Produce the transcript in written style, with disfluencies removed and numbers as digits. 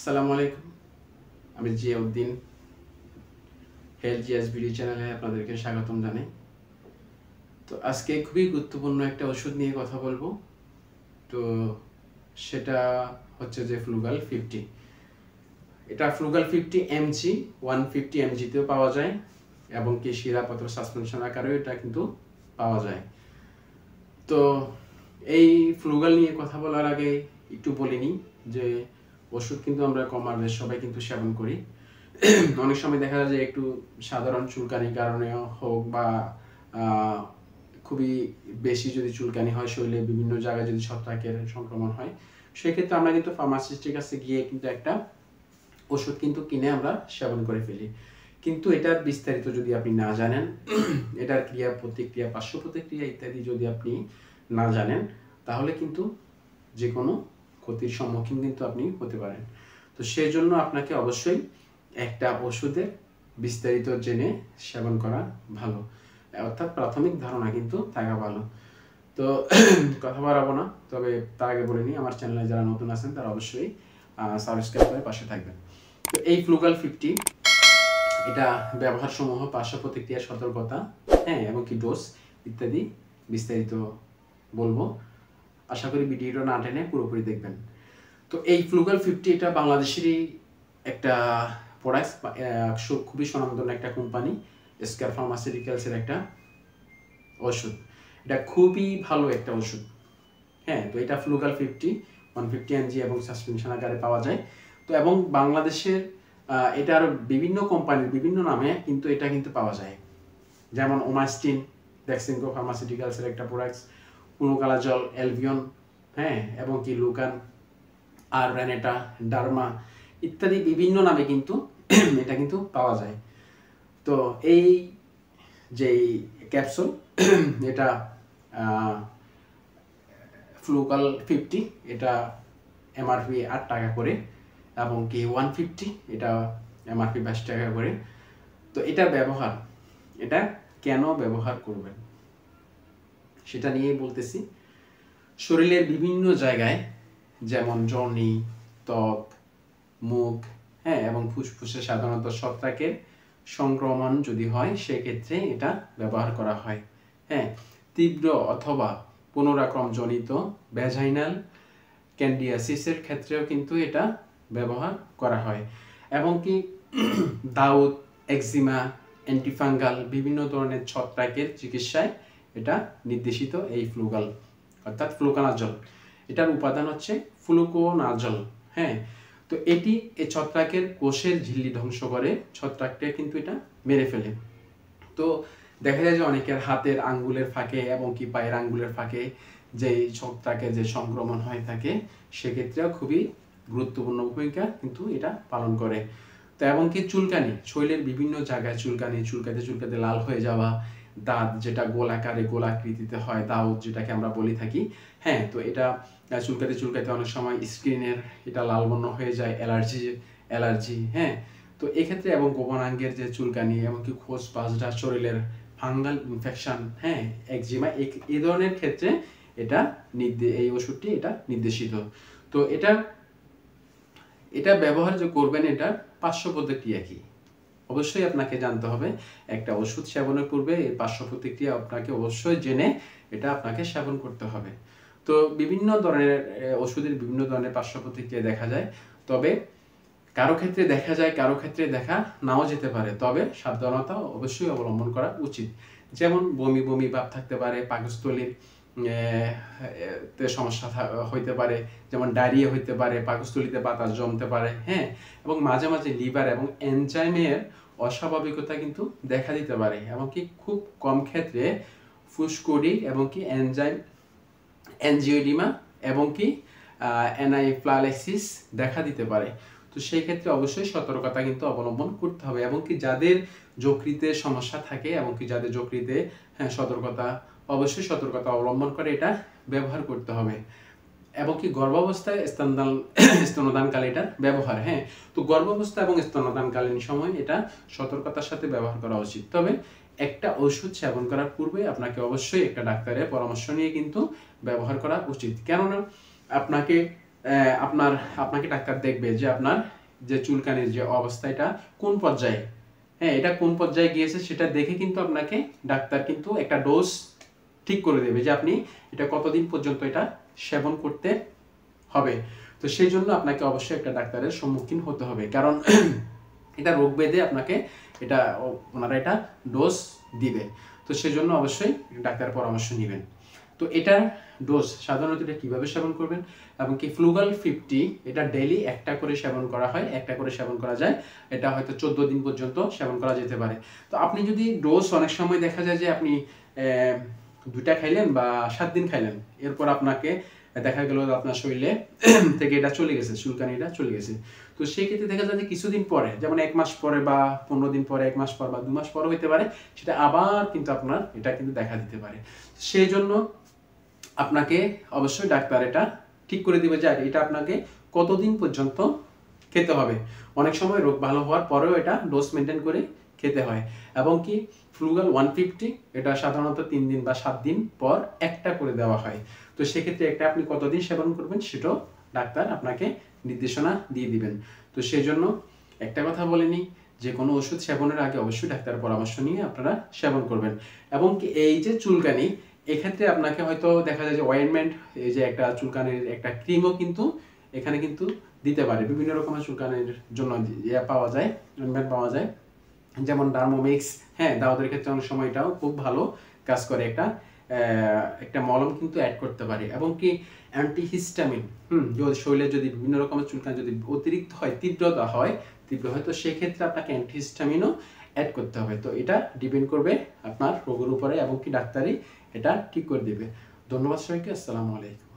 আসসালামু আলাইকুম। আমি জিয়াউদ্দিন হেলথ জিএস ভিডিও চ্যানেলে আপনাদেরকে স্বাগতম জানাই। তো আজকে খুবই গুরুত্বপূর্ণ একটা ওষুধ নিয়ে কথা বলবো। তো সেটা হচ্ছে যে ফ্লুগাল 50। এটা ফ্লুগাল 50 mg 150 mg তেও পাওয়া যায় এবং কি সিরাপ অথবা সাসপেনশন আকারেও এটা কিন্তু পাওয়া যায়। তো এই ফ্লুগাল নিয়ে কথা বলার আগে একটু বলে নিই যে ওষুধ কিন্তু আমরা কমার সবাই কিন্তু সেবন করি। অনেক সময় দেখা যায় যে একটু সাধারণ চুলকানির কারণে হোক বা খুবই বেশি যদি চুলকানি হয়, শরীরে বিভিন্ন জায়গায় যদি ছত্রাকের সংক্রমণ হয়, সেক্ষেত্রে আমরা কিন্তু ফার্মাসিস্টের কাছে গিয়ে কিন্তু একটা ওষুধ কিন্তু কিনে আমরা সেবন করে ফেলি। কিন্তু এটার বিস্তারিত যদি আপনি না জানেন, এটার ক্রিয়া প্রতিক্রিয়া, পার্শ্ব প্রতিক্রিয়া ইত্যাদি যদি আপনি না জানেন, তাহলে কিন্তু যে কোনো ক্ষতির সম্মুখীন কিন্তু আপনি হতে পারেন। তো সেই জন্য আপনাকে অবশ্যই একটা ওষুধের বিস্তারিত জেনে সেবন করা ভালো, অর্থাৎ প্রাথমিক ধারণা কিন্তু থাকা ভালো। তো কথা বাড়াবো না, তবে তার আগে বলে নিই, আমার চ্যানেলে যারা নতুন আছেন তারা অবশ্যই সাবস্ক্রাইব করে পাশে থাকবেন। তো এই ফ্লুগাল 50 এটা ব্যবহার সমূহ, পার্শ্ব প্রতিক্রিয়া, সতর্কতা, হ্যাঁ, এবং কি ডোজ ইত্যাদি বিস্তারিত বলবো। আশা করি ভিডিওটা না টেনে পুরোপুরি দেখবেন। তো এই ফ্লুগাল 50 এটা বাংলাদেশেরই একটা প্রোডাক্টস, খুবই স্বনামধন্য একটা কোম্পানি, স্কয়ার ফার্মাসিউটিক্যালসের একটা ওষুধ। এটা খুবই ভালো একটা ওষুধ। হ্যাঁ, তো এটা ফ্লুগাল 50 150 mg এবং সাসপেনশন আকারে পাওয়া যায়। তো এবং বাংলাদেশের এটা আরও বিভিন্ন কোম্পানির বিভিন্ন নামে কিন্তু এটা কিন্তু পাওয়া যায়, যেমন ওমাস্টিন, ডেক্সিনকো ফার্মাসিউটিক্যালসের একটা প্রোডাক্টস, পুনোকালাজল, এলভিয়ন, হ্যাঁ, এবং কি লুকান, আর রেনেটা, ডার্মা ইত্যাদি বিভিন্ন নামে কিন্তু এটা কিন্তু পাওয়া যায়। তো এই যেই ক্যাপসুল এটা ফ্লুগাল 50 এটা এমআরপি 8 টাকা করে, এবং কি 150 এটা এমআরপি 22 টাকা করে। তো এটা ব্যবহার, এটা কেন ব্যবহার করবেন সেটা নিয়েই বলতেছি। শরীরের বিভিন্ন জায়গায়, যেমন জনি, ত্বক, মুখ, হ্যাঁ, এবং ফুসফুসে সাধারণত ছত্রাকের সংক্রমণ যদি হয়, সেক্ষেত্রে এটা ব্যবহার করা হয়। হ্যাঁ, তীব্র অথবা পুনরাক্রমজনিত ভ্যাজাইনাল ক্যান্ডিডিয়াসিসের ক্ষেত্রেও কিন্তু এটা ব্যবহার করা হয়, এবং কি দাউদ, এক্সিমা, অ্যান্টিফাঙ্গাল বিভিন্ন ধরনের ছত্রাকের চিকিৎসায় এটা নির্দেশিত। এই ফ্লুগাল অর্থাৎ ফ্লুকোনাজল, এটার উপাদান হচ্ছে ফ্লুকোনাজল। হ্যাঁ, তো এটি এই ছত্রাকের কোষের ঝিল্লি ধ্বংস করে, ছত্রাকটা কিন্তু এটা মেরে ফেলে। তো দেখা যায় যে অনেকের হাতের আঙ্গুলের ফাঁকে এবং কি পায়ের আঙ্গুলের ফাঁকে যে ছত্রাকের যে সংক্রমণ হয়ে থাকে, সেক্ষেত্রেও খুবই গুরুত্বপূর্ণ ভূমিকা কিন্তু এটা পালন করে। তো এবং কি চুলকানি, শরীরের বিভিন্ন জায়গায় চুলকানি, চুলকাতে চুলকাতে লাল হয়ে যাওয়া, দাঁত যেটা গোলাকারে গোলাকৃতিতে হয়, দাউদ যেটাকে আমরা বলি থাকি, হ্যাঁ, তো এটা চুলকাতে চুলকাতে অনেক সময় স্কিনের এটা লাল বর্ণ হয়ে যায়, অ্যালার্জি, হ্যাঁ। তো এক্ষেত্রে এবং গোপনাঙ্গের যে চুলকানি, এমনকি খোঁজ পাঁচটা শরীরের ফাঙ্গাল ইনফেকশন, হ্যাঁ, একজিমা, এই ধরনের ক্ষেত্রে এটা এই ওষুধটি এটা নির্দেশিত। তো এটা ব্যবহার যে করবেন, এটার পার্শ্ব প্রতিক্রিয়া কি অবশ্যই আপনাকে জানতে হবে। একটা ওষুধ সেবনের পূর্বে এই পার্শ্ব প্রতিক্রিয়া আপনাকে অবশ্যই জেনে এটা আপনাকে সেবন করতে হবে। তো বিভিন্ন ধরনের ওষুধের বিভিন্ন ধরনের পার্শ্ব প্রতিক্রিয়া দেখা যায়, তবে কারো ক্ষেত্রে দেখা যায়, কারো ক্ষেত্রে দেখা নাও যেতে পারে, তবে সাবধানতা অবশ্যই অবলম্বন করা উচিত। যেমন বমি বমি ভাব থাকতে পারে, পাকস্থলীর সমস্যা হইতে পারে, যেমন ডায়রিয়া হইতে পারে, পাকস্থলীতে বাতাস জমতে পারে, হ্যাঁ, এবং মাঝে মাঝে লিভার এবং এনজাইমের অস্বাভাবিকতা কিন্তু দেখা দিতে পারে, এমনকি খুব কম ক্ষেত্রে ফুসকুডি এবং কি এনজিওডিমা এবং কি অ্যানাইফ্লালেক্সিস দেখা দিতে পারে। তো সেই ক্ষেত্রে অবশ্যই সতর্কতা কিন্তু অবলম্বন করতে হবে, এবং কি যাদের যকৃতে সমস্যা থাকে এবং কি যাদের যকৃতে, হ্যাঁ, অবশ্যই সতর্কতা অবলম্বন করে এটা ব্যবহার করতে হবে। এবং কি গর্ভাবস্থায় স্তন্যদানকালে এটার ব্যবহার, হ্যাঁ, তো গর্ভাবস্থা এবং স্তন্যদানকালীন সময় এটা সতর্কতার সাথে ব্যবহার করা উচিত। তবে একটা ওষুধ সেবন করার পূর্বে আপনাকে অবশ্যই একটা ডাক্তারের পরামর্শ নিয়ে কিন্তু ব্যবহার করা উচিত, কেননা আপনাকে আপনাকে ডাক্তার দেখবে যে আপনার যে চুলকানির যে অবস্থা এটা কোন পর্যায়ে, হ্যাঁ এটা কোন পর্যায়ে গিয়েছে সেটা দেখে কিন্তু আপনাকে ডাক্তার কিন্তু একটা ডোজ ঠিক করে দেবে যে আপনি এটা কতদিন পর্যন্ত এটা সেবন করতে হবে। তো সেই জন্য আপনাকে অবশ্যই একটা ডাক্তারের সম্মুখীন হতে হবে, কারণ এটা রোগ বেঁধে আপনাকে এটা ওনারা এটা ডোজ দিবে। তো সেই জন্য অবশ্যই ডাক্তারের পরামর্শ নেবেন। তো এটার ডোজ সাধারণত এটা কীভাবে সেবন করবেন, এবং কি ফ্লুগাল 50 এটা ডেইলি একটা করে সেবন করা হয়, একটা করে সেবন করা যায়, এটা হয়তো 14 দিন পর্যন্ত সেবন করা যেতে পারে। তো আপনি যদি ডোজ অনেক সময় দেখা যায় যে আপনি 2টা খাইলেন বা 7 দিন খাইলেন, এরপর আপনাকে দেখা গেল আপনার শরীরে থেকে এটা চলে গেছে, চুলকানিটা চলে গেছে। তো সেই ক্ষেত্রে দেখা যায় যে কিছুদিন পরে, যেমন 1 মাস পরে বা 15 দিন পরে, 1 মাস পর বা 2 মাস পরে হইতে পারে, সেটা আবার কিন্তু আপনার এটা কিন্তু দেখা দিতে পারে। সেই জন্য আপনাকে অবশ্যই ডাক্তার এটা ঠিক করে দিবে যে এটা আপনাকে কতদিন পর্যন্ত খেতে হবে। অনেক সময় রোগ ভালো হওয়ার পরেও এটা ডোজ মেনটেন করে খেতে হয়, এবং কি ফ্লুগাল 150 এটা সাধারণত 3 দিন বা 7 দিন পর একটা করে দেওয়া হয়। তো সেক্ষেত্রে একটা আপনি কতদিন সেবন করবেন সেটাও ডাক্তার আপনাকে নির্দেশনা দিয়ে দিবেন। তো সেই জন্য একটা কথা বলিনি, যে কোনো ওষুধ সেবনের আগে অবশ্যই ডাক্তারের পরামর্শ নিয়ে আপনারা সেবন করবেন। এবং কি এই যে চুলকানি, এক্ষেত্রে আপনাকে হয়তো দেখা যায় যে অয়েনমেন্ট, এই যে একটা চুলকানির একটা ক্রিমও কিন্তু এখানে কিন্তু দিতে পারে। বিভিন্ন রকমের চুলকানির জন্য পাওয়া যায়, অয়েনমেন্ট পাওয়া যায়, যেমন ডার্মোমিক্স, হ্যাঁ দাউদের ক্ষেত্রে অনেক সময় এটাও খুব ভালো কাজ করে। একটা মলম কিন্তু অ্যাড করতে পারে। এবং কি অ্যান্টিহিস্টামিন, যদি শরীরে যদি বিভিন্ন রকমের চুলকানি যদি অতিরিক্ত হয়, তীব্র হয়, তো সেক্ষেত্রে আপনাকে অ্যান্টিহিস্টামিনও অ্যাড করতে হবে। তো এটা ডিপেন্ড করবে আপনার রোগের উপরে, এবং কি ডাক্তারই এটা ঠিক করে দেবে। ধন্যবাদ সবাইকে, আসসালামু আলাইকুম।